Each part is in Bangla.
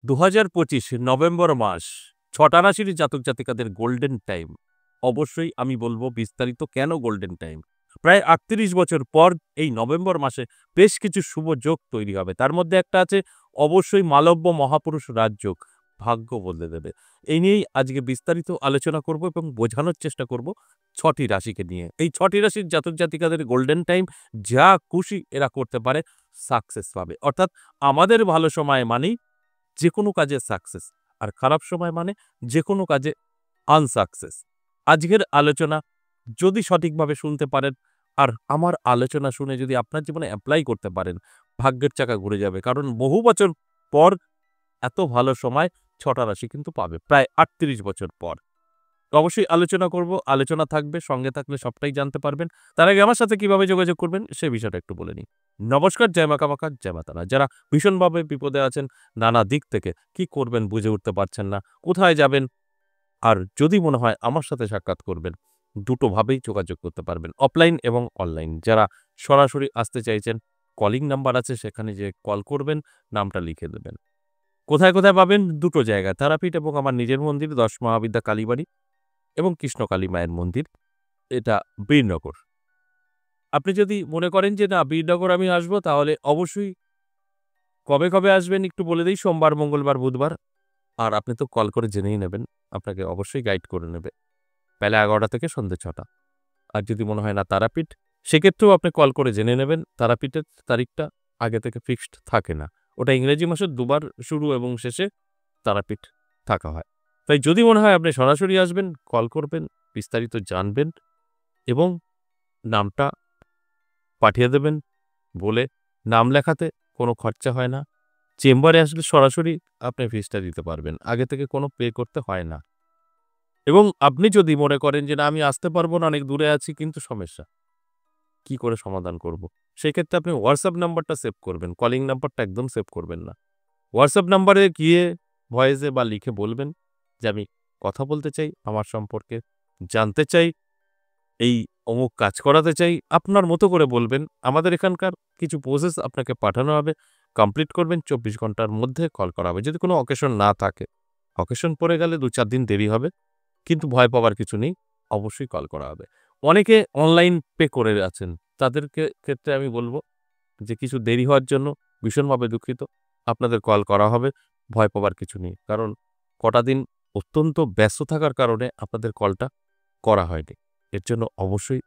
২০২৫ নভেম্বর মাস ৬টা রাশির জাতক জাতিকাদের গোল্ডেন টাইম। অবশ্যই আমি বলব বিস্তারিত কেন গোল্ডেন টাইম। প্রায় ৩৮ বছর পর এই নভেম্বর মাসে বেশ কিছু শুভ যোগ তৈরি হবে। তার মধ্যে একটা আছে অবশ্যই মালব্য মহাপুরুষ রাজযোগ, ভাগ্য বদলে দেবে। এই নিয়েই আজকে বিস্তারিত আলোচনা করব এবং বোঝানোর চেষ্টা করব ৬টি রাশিকে নিয়ে। এই ৬টি রাশির জাতক জাতিকাদের গোল্ডেন টাইম, যা খুশি এরা করতে পারে, সাকসেস পাবে। অর্থাৎ আমাদের ভালো সময় মানেই যেকোনো কাজে সাকসেস, আর খারাপ সময় মানে যেকোনো কাজে আনসাকসেস। আজকের আলোচনা যদি সঠিকভাবে শুনতে পারেন আর আমার আলোচনা শুনে যদি আপনার জীবনে এপ্লাই করতে পারেন, ভাগ্যের চাকা ঘুরে যাবে। কারণ বহু বছর পর এত ভালো সময় ৬টা রাশি কিন্তু পাবে, প্রায় ৩৮ বছর পর। তো অবশ্যই আলোচনা করব, আলোচনা থাকবে, সঙ্গে থাকলে সবটাই জানতে পারবেন। তার আগে আমার সাথে কিভাবে যোগাযোগ করবেন সে বিষয়টা একটু বলে নিই। নমস্কার, জয় মা কামাখ্যা, জয় মা তারা। যারা ভীষণভাবে বিপদে আছেন নানা দিক থেকে, কি করবেন বুঝে উঠতে পারছেন না, কোথায় যাবেন, আর যদি মনে হয় আমার সাথে সাক্ষাৎ করবেন, দুটোভাবেই যোগাযোগ করতে পারবেন, অফলাইন এবং অনলাইন। যারা সরাসরি আসতে চাইছেন, কলিং নাম্বার আছে, সেখানে যেয়ে কল করবেন, নামটা লিখে দেবেন। কোথায় কোথায় পাবেন? দুটো জায়গায়, তারাপীঠ এবং আমার নিজের মন্দির ১০ মহাবিদ্যা কালীবাড়ি এবং কৃষ্ণকালী মায়ের মন্দির, এটা বীরনগর। আপনি যদি মনে করেন যে না বীরনগর আমি আসবো, তাহলে অবশ্যই কবে কবে আসবেন একটু বলে দিই। সোমবার, মঙ্গলবার, বুধবার। আর আপনি তো কল করে জেনেই নেবেন, আপনাকে অবশ্যই গাইড করে নেবে বেলা ১১টা থেকে সন্ধ্যে ৬টা। আর যদি মনে হয় না তারাপীঠ, সেক্ষেত্রেও আপনি কল করে জেনে নেবেন। তারাপীঠের তারিখটা আগে থেকে ফিক্সড থাকে না, ওটা ইংরেজি মাসের দুবার শুরু এবং শেষে তারাপীঠ থাকা হয়। তাই যদি মনে হয় আপনি সরাসরি আসবেন, কল করবেন, বিস্তারিত জানবেন এবং নামটা পাঠিয়ে দেবেন। বলে নাম লেখাতে কোনো খরচা হয় না। চেম্বারে আসলে সরাসরি আপনি ফিসটা দিতে পারবেন। আগে থেকে কোনো পে করতে হয় না। এবং আপনি যদি মনে করেন যে না আমি আসতে পারবো না, অনেক দূরে আছি, কিন্তু সমস্যা, কি করে সমাধান করব? সেক্ষেত্রে আপনি হোয়াটসঅ্যাপ নাম্বারটা সেভ করবেন। কলিং নাম্বারটা একদম সেভ করবেন না। হোয়াটসঅ্যাপ নাম্বারে গিয়ে ভয়েসে বা লিখে বলবেন যে আমি কথা বলতে চাই, আমার সম্পর্কে জানতে চাই, এই অমুক কাজ করাতে চাই। আপনার মতো করে বলবেন। আমাদের এখানকার কিছু প্রসেস আপনাকে পাঠানো হবে। কমপ্লিট করবেন, ২৪ ঘন্টার মধ্যে কল করা হবে। যদি কোনো অকেশন না থাকে, অকেশন পড়ে গেলে ২-৪ দিন দেরি হবে। কিন্তু ভয় পাওয়ার কিছু নেই। অবশ্যই কল করা হবে। অনেকে অনলাইন পে করে আছেন। তাদেরকে ক্ষেত্রে আমি বলব যে কিছু দেরি হওয়ার জন্য ভীষণভাবে দুঃখিত। আপনাদের কল করা হবে। ভয় পাওয়ার কিছু নেই। কারণ কটা দিন অত্যন্ত ব্যস্ত থাকার কারণে আপনাদের কলটা করা হয়নি। এর জন্য অবশ্যই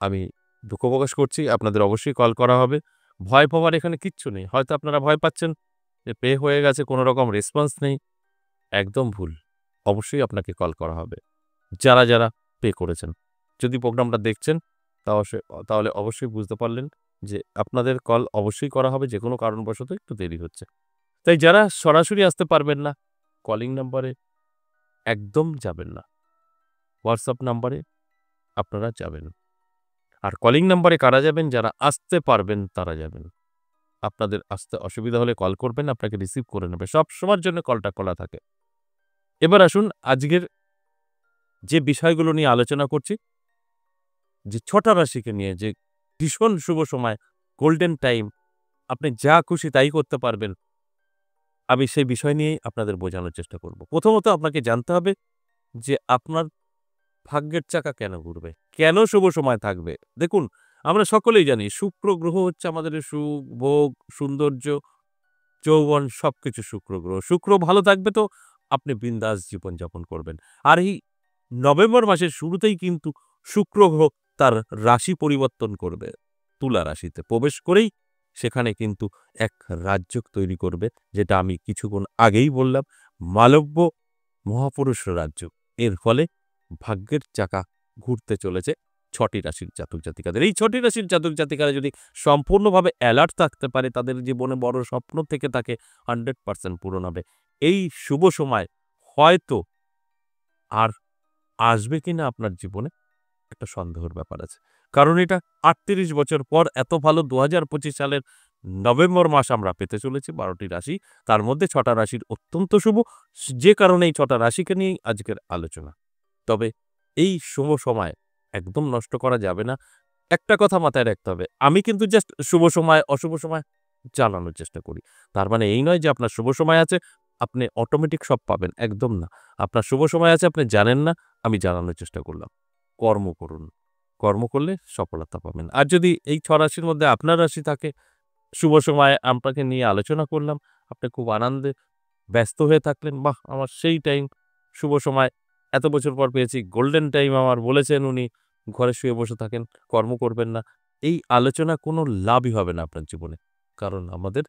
আমি দুঃখ প্রকাশ করছি। আপনাদের অবশ্যই কল করা হবে। ভয় পাওয়ার এখানে কিচ্ছু নেই। হয়তো আপনারা ভয় পাচ্ছেন যে পে হয়ে গেছে, কোনো রকম রেসপন্স নেই। একদম ভুল। অবশ্যই আপনাকে কল করা হবে। যারা পে করেছেন। যদি প্রোগ্রামটা দেখছেন তাহলে অবশ্যই বুঝতে পারলেন যে আপনাদের কল অবশ্যই করা হবে, যেকোনো কারণবশত একটু দেরি হচ্ছে। তাই যারা সরাসরি আসতে পারবেন না, কলিং নাম্বারে একদম যাবেন না। হোয়াটসঅ্যাপ নাম্বারে আপনারা যাবেন। আর কলিং নাম্বারে কারা যাবেন? যারা আসতে পারবেন তারা যাবেন। আপনাদের আসতে অসুবিধা হলে কল করবেন, আপনাকে রিসিভ করে নেবে। সবসময়ের জন্য কলটা খোলা থাকে। এবার আসুন আজকের যে বিষয়গুলো নিয়ে আলোচনা করছি, যে ৬টা রাশিকে নিয়ে, যে ভীষণ শুভ সময়, গোল্ডেন টাইম, আপনি যা খুশি তাই করতে পারবেন। আমি সেই বিষয় নিয়েই আপনাদের বোঝানোর চেষ্টা করব। প্রথমত আপনাকে জানতে হবে যে আপনার ভাগ্যের চাকা কেন ঘুরবে? কেন শুভ সময় থাকবে? দেখুন, আমরা সকলেই জানি শুক্র গ্রহ হচ্ছে আমাদের সুখ, ভোগ, সৌন্দর্য, যৌবন সবকিছু শুক্র গ্রহ। শুক্র ভালো থাকবে তো আপনি বিন্দাস জীবনযাপন করবেন। আর এই নভেম্বর মাসের শুরুতেই কিন্তু শুক্র গ্রহ তার রাশি পরিবর্তন করবে। তুলা রাশিতে প্রবেশ করেই সেখানে কিন্তু এক রাজযোগ তৈরি করবে, যেটা আমি কিছুক্ষণ আগেই বললাম, মালব্য মহাপুরুষ রাজযোগ। এর ফলে ভাগ্যের চাকা ঘুরতে চলেছে ৬টি রাশির জাতক জাতিকাদের। এই ৬টি রাশির জাতক জাতিকারা যদি সম্পূর্ণভাবে অ্যালার্ট থাকতে পারে, তাদের জীবনে বড় স্বপ্ন থেকে থাকে 100% পূরণ হবে। এই শুভ সময় হয়তো আর আসবে কিনা আপনার জীবনে একটা সন্দেহের ব্যাপার আছে। কারণ এটা ৩৮ বছর পর এত ভালো ২০২৫ সালের নভেম্বর মাস আমরা পেতে চলেছি। ১২টি রাশি, তার মধ্যে ৬টা রাশির অত্যন্ত শুভ। যে কারণে এই ৬টা রাশিকে নিয়েই আজকের আলোচনা। তবে এই শুভ সময় একদম নষ্ট করা যাবে না। একটা কথা মাথায় রাখতে হবে, আমি কিন্তু জাস্ট শুভ সময়, অশুভ সময় জানানোর চেষ্টা করি। তার মানে এই নয় যে আপনার শুভ সময় আছে, আপনি অটোমেটিক সব পাবেন, একদম না। আপনার শুভ সময় আছে, আপনি জানেন না, আমি জানানোর চেষ্টা করলাম। কর্ম করুন। কর্ম করলে সফলতা পাবেন। আর যদি এই ৬ রাশির মধ্যে আপনার রাশি থাকে, শুভ সময়ে আপনাকে নিয়ে আলোচনা করলাম, আপনি খুব আনন্দে ব্যস্ত হয়ে থাকলেন, বাহ! আমার সেই টাইম, শুভ সময় এত বছর পর পেয়েছি, গোল্ডেন টাইম আমার বলেছেন উনি, ঘরে শুয়ে বসে থাকেন, কর্ম করবেন না। এই আলোচনা কোনো লাভই হবে না আপনার জীবনে। কারণ আমাদের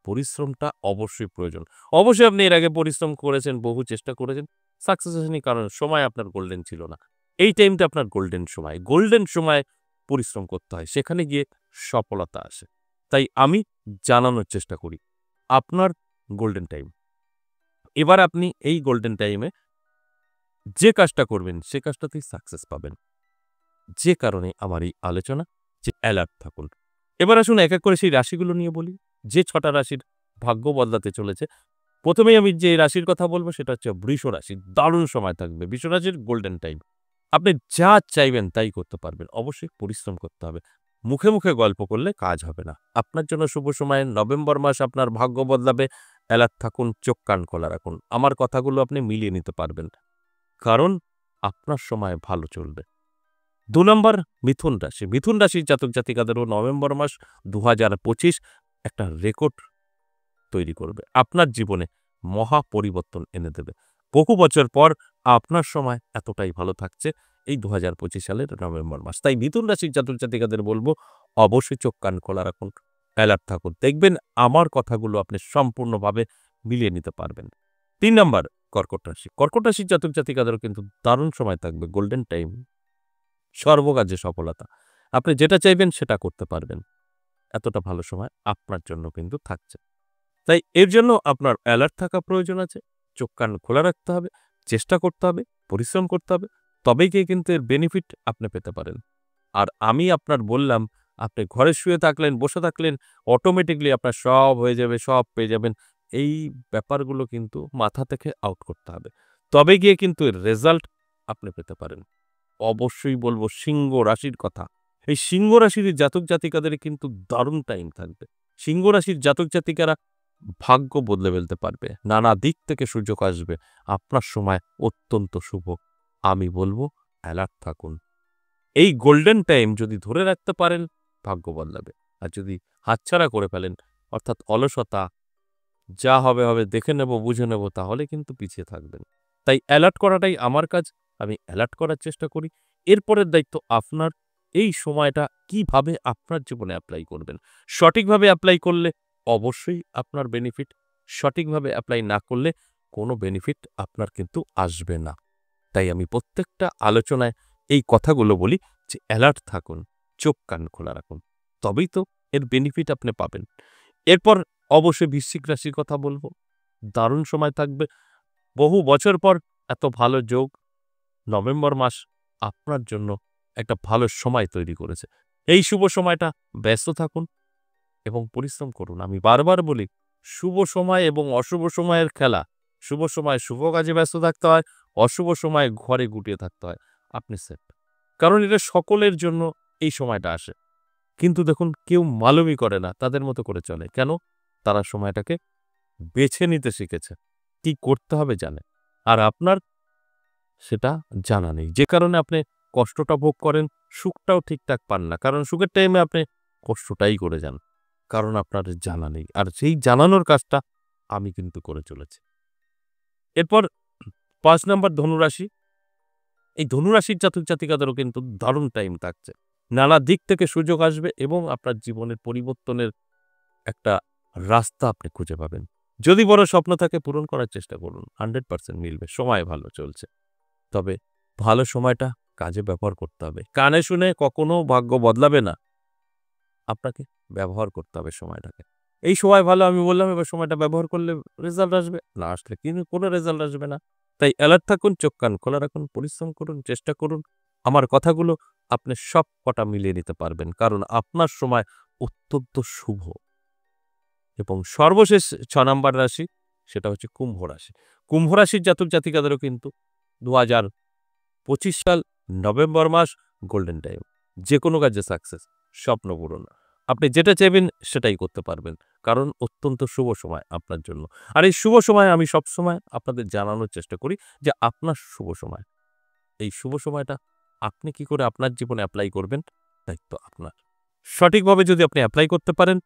পরিশ্রমটা অবশ্যই প্রয়োজন। অবশ্যই আপনি এর আগে পরিশ্রম করেছেন, বহু চেষ্টা করেছেন, সাকসেস আসেনি কারণ সময় আপনার গোল্ডেন ছিল না। এই টাইমটা আপনার গোল্ডেন সময়। গোল্ডেন সময়ে পরিশ্রম করতে হয়। সেখানে গিয়ে সফলতা আসে। তাই আমি জানানোর চেষ্টা করি, আপনার গোল্ডেন টাইম। এবার আপনি এই গোল্ডেন টাইমে যে কাজটা করবেন, সে কাজটাতেই সাকসেস পাবেন। যে কারণে আমার এই আলোচনা, যে অ্যালার্ট থাকুন। এবার আসুন এক, এক করে সেই রাশিগুলো নিয়ে বলি। যে ৬ টা রাশির ভাগ্য বদলাতে চলেছে। ১ম এই আমি যে রাশির কথা বলব সেটা হচ্ছে বৃষ রাশি। দারুণ সময় থাকবে। বৃষ রাশির গোল্ডেন টাইম। আপনি যা চাইবেন তাই করতে পারবেন। অবশ্যই পরিশ্রম করতে হবে। মুখে, মুখে গল্প করলে কাজ হবে না। আপনার জন্য শুভ সময় নভেম্বর মাস, আপনার ভাগ্য বদলাবে। অ্যালার্ট থাকুন, চোখ কান খোলা রাখুন। আমার কথাগুলো আপনি মিলিয়ে নিতে পারবেন। কারণ আপনার সময় ভালো চলবে। ২ নম্বর মিথুন রাশি। মিথুন রাশির জাতক জাতিকাদেরও নভেম্বর মাস ২০২৫ একটা রেকর্ড তৈরি করবে। আপনার জীবনে মহা পরিবর্তন এনে দেবে। বহু বছর পর আপনার সময় এতটাই ভালো থাকছে এই ২০২৫ সালের নভেম্বর মাস। তাই মিথুন রাশির জাতক জাতিকাদের বলব, অবশ্যই চোখ কান খোলা রাখুন, অ্যালার্ট থাকুন। দেখবেন আমার কথাগুলো আপনি সম্পূর্ণভাবে মিলিয়ে নিতে পারবেন। ৩ নম্বর কর্কট রাশি। কর্কট রাশির জাতক জাতিকাদেরও কিন্তু দারুণ সময় থাকবে, গোল্ডেন টাইম। সর্বকার্যে সফলতা। আপনি যেটা চাইবেন সেটা করতে পারবেন। এতটা ভালো সময় আপনার জন্য কিন্তু থাকছে। তাই এর জন্য আপনার অ্যালার্ট থাকা প্রয়োজন আছে। চোখ কান খোলা রাখতে হবে, চেষ্টা করতে হবে, পরিশ্রম করতে হবে। তবেই গিয়ে কিন্তু এর বেনিফিট আপনি পেতে পারেন। আর আমি আপনার বললাম, আপনি ঘরে শুয়ে থাকলেন, বসে থাকলেন, অটোমেটিক্যালি আপনার সব হয়ে যাবে, সব পেয়ে যাবেন। এই ব্যাপারগুলো কিন্তু মাথা থেকে আউট করতে হবে। তবে গিয়ে কিন্তু এর রেজাল্ট আপনি পেতে পারেন। অবশ্যই বলব সিংহ রাশির কথা। এই সিংহ রাশির জাতক জাতিকাদের কিন্তু দারুণ টাইম থাকবে। সিংহ রাশির জাতক জাতিকারা ভাগ্য বদলে ফেলতে পারবে। নানা দিক থেকে সুযোগ আসবে। আপনার সময় অত্যন্ত শুভ। আমি বলব অ্যালার্ট থাকুন। এই গোল্ডেন টাইম যদি ধরে রাখতে পারেন, ভাগ্য বদলাবে। আর যদি হাতছাড়া করে ফেলেন, অর্থাৎ অলসতা, যা হবে, হবে, দেখে নেব, বুঝে নেব, তাহলে কিন্তু পিছিয়ে থাকবেন। তাই অ্যালার্ট করাটাই আমার কাজ। আমি অ্যালার্ট করার চেষ্টা করি। এরপরের দায়িত্ব আপনার। এই সময়টা কিভাবে আপনার জীবনে এপ্লাই করবেন। সঠিকভাবে এপ্লাই করলে অবশ্যই আপনার বেনিফিট। সঠিকভাবে এপ্লাই না করলে কোনো বেনিফিট আপনার কিন্তু আসবে না। তাই আমি প্রত্যেকটা আলোচনায় এই কথাগুলো বলি যে অ্যালার্ট থাকুন, চোখ কান খোলা রাখুন। তবেই তো এর বেনিফিট আপনি পাবেন। এরপর অবশ্যই বৃশ্চিক রাশির কথা বলব। দারুণ সময় থাকবে। বহু বছর পর এত ভালো যোগ, নভেম্বর মাস আপনার জন্য একটা ভালো সময় তৈরি করেছে। এই শুভ সময়টা ব্যস্ত থাকুন এবং পরিশ্রম করুন। আমি বারবার বলি, শুভ সময় এবং অশুভ সময়ের খেলা। শুভ সময় শুভ কাজে ব্যস্ত থাকতে হয়, অশুভ সময়ে ঘরে গুটিয়ে থাকতে হয়। আপনি সেট। কারণ এটা সকলের জন্য এই সময়টা আসে। কিন্তু দেখুন কেউ মালুমই করে না, তাদের মতো করে চলে। কেন? তারা সময়টাকে বেছে নিতে শিখেছে। কি করতে হবে জানে। আর আপনার সেটা জানা নেই। যে কারণে আপনি কষ্টটা ভোগ করেন, সুখটাও ঠিকঠাক পান না। কারণ সুখের টাইমে আপনি কষ্টটাই করে যান। কারণ আপনার জানা নেই। আর সেই জানানোর কাজটা আমি কিন্তু করে চলেছি। এরপর ৫ নম্বর ধনুরাশি। এই ধনুরাশির জাতক জাতিকাদেরও কিন্তু দারুণ টাইম থাকছে। নানা দিক থেকে সুযোগ আসবে এবং আপনার জীবনের পরিবর্তনের একটা রাস্তা আপনি খুঁজে পাবেন। যদি বড় স্বপ্ন থাকে পূরণ করার চেষ্টা করুন। 100% মিলবে। সময় ভালো চলছে। তবে ভালো সময়টা কাজে ব্যবহার করতে হবে। কানে শুনে কখনো ভাগ্য বদলাবে না। আপনাকে ব্যবহার করতে হবে সময়টাকে। এই সময় ভালো আমি বললাম, এবার সময়টা ব্যবহার করলে রেজাল্ট আসবে। না আসলে কিন্তু কোনো রেজাল্ট আসবে না। তাই অ্যালার্ট থাকুন, চোখ কান খোলা রাখুন, পরিশ্রম করুন, চেষ্টা করুন। আমার কথাগুলো আপনি সব কটা মিলিয়ে নিতে পারবেন। কারণ আপনার সময় অত্যন্ত শুভ। এবং সর্বশেষ ৬ নাম্বার রাশি, সেটা হচ্ছে কুম্ভ রাশি। কুম্ভ রাশির জাতক জাতিকাদেরও কিন্তু ২০২৫ সাল নভেম্বর মাস গোল্ডেন টাইম। যেকোনো কাজে সাকসেস, স্বপ্ন পূরণ। আপনি যেটা চাইবেন সেটাই করতে পারবেন। কারণ অত্যন্ত শুভ সময় আপনার জন্য। আর এই শুভ সময়ে আমি সবসময় আপনাদের জানানোর চেষ্টা করি যে আপনার শুভ সময়। এই শুভ সময়টা আপনি কি করে আপনার জীবনে এপ্লাই করবেন, দায়িত্ব আপনার। সঠিকভাবে যদি আপনি এপ্লাই করতে পারেন,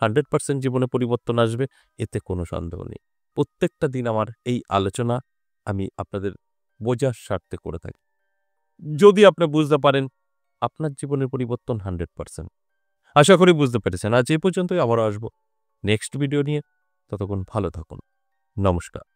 100% জীবনে পরিবর্তন আসবে, এতে কোনো সন্দেহ নেই। প্রত্যেকটা দিন আমার এই আলোচনা আমি আপনাদের বোঝার স্বার্থে করে থাকি। যদি আপনি বুঝতে পারেন, আপনার জীবনের পরিবর্তন 100%। আশা করি বুঝতে পেরেছেন। আজ এই পর্যন্তই, আবারও আসবো নেক্সট ভিডিও নিয়ে। ততক্ষণ ভালো থাকুন। নমস্কার।